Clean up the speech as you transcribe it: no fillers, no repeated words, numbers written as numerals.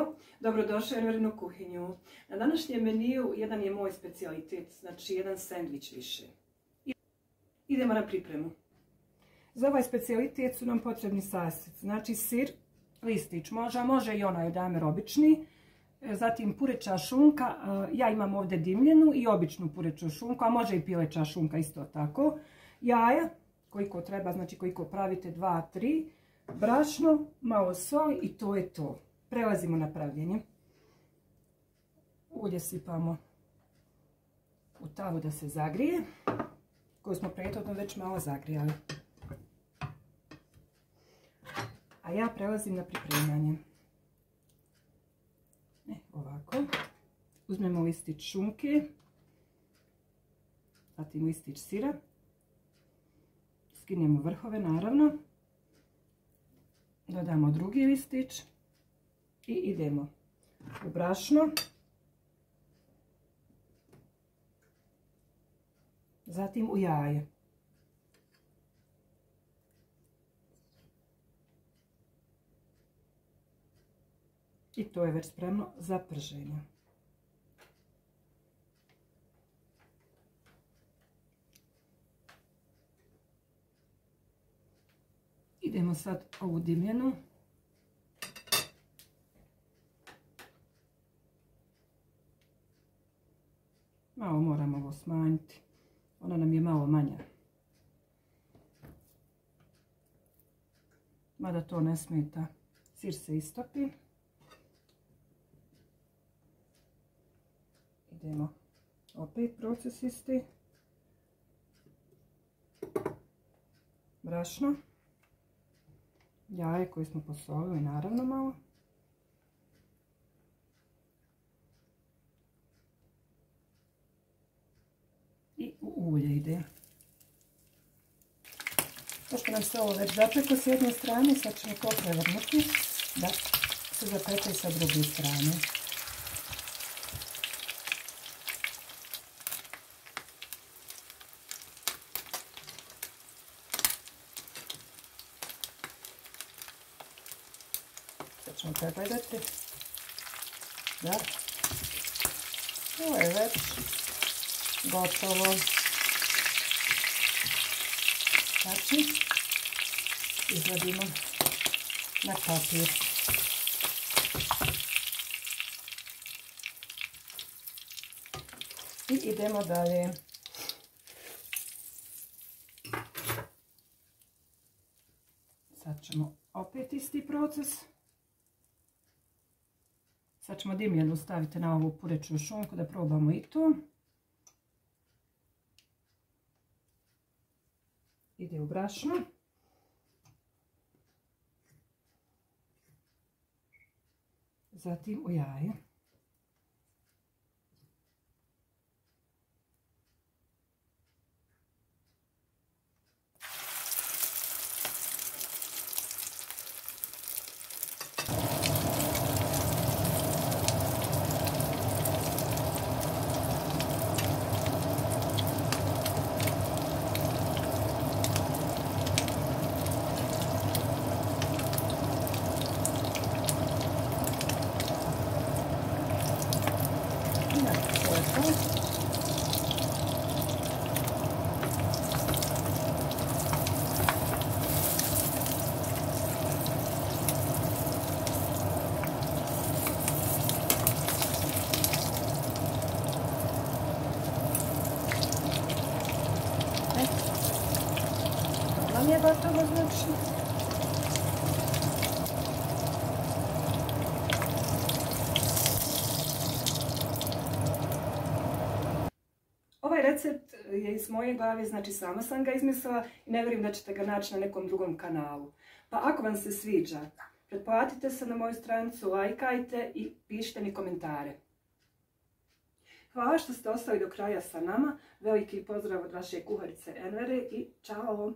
Zdravo, dobrodošli u Enverinu kuhinju. Na današnjem meniju jedan je moj specijalitet, znači jedan sendvič više. Idemo na pripremu. Za ovaj specijalitet su nam potrebni sastojci, znači sir, listić, može i onaj damer obični, zatim pureća šunka, ja imam ovdje dimljenu i običnu pureću šunku, a može i pileća šunka isto tako, jaja, koliko treba, znači koliko pravite, 2-3, brašno, malo sol i to je to. Prelazimo na pravljenje. Ulje sipamo u tavu da se zagrije, koju smo prethodno već malo zagrijali. A ja prelazim na pripremanje. Ovako. Uzmemo listić šunke, zatim listić sira, skinemo vrhove naravno, dodamo drugi listić i idemo u brašno, zatim u jaje. I to je već spremno za prženje. Idemo sad ovu dimljenu. Malo moramo ovo smanjiti. Ona nam je malo manja. Mada to ne smeta. Sir se istopi. Idemo opet proces isti. Brašno. Jaje koje smo posolili naravno malo. I u ulje ide. Pošto nam se ovo već zapeklo s jedne strane, sad ćemo to prevrnuti da se zapeče sa druge strane. Sad ćemo pregledati. Da. Ovo je već gotovo. Znači, izvadimo na papir. I idemo dalje. Sad ćemo opet isti proces. Sad ćemo dimljenu staviti na ovu pureću šunku da probamo i to. Ide u brašno. Zatim u jaje. Vam je gotovo, znači. Ovaj recept je iz moje glave, znači sama sam ga izmislila i ne vjerujem da ćete ga naći na nekom drugom kanalu. Pa ako vam se sviđa, pretplatite se na moju stranicu, lajkajte i pišite mi komentare. Hvala što ste ostali do kraja sa nama. Veliki pozdrav od vaše kuharice Envere i čao!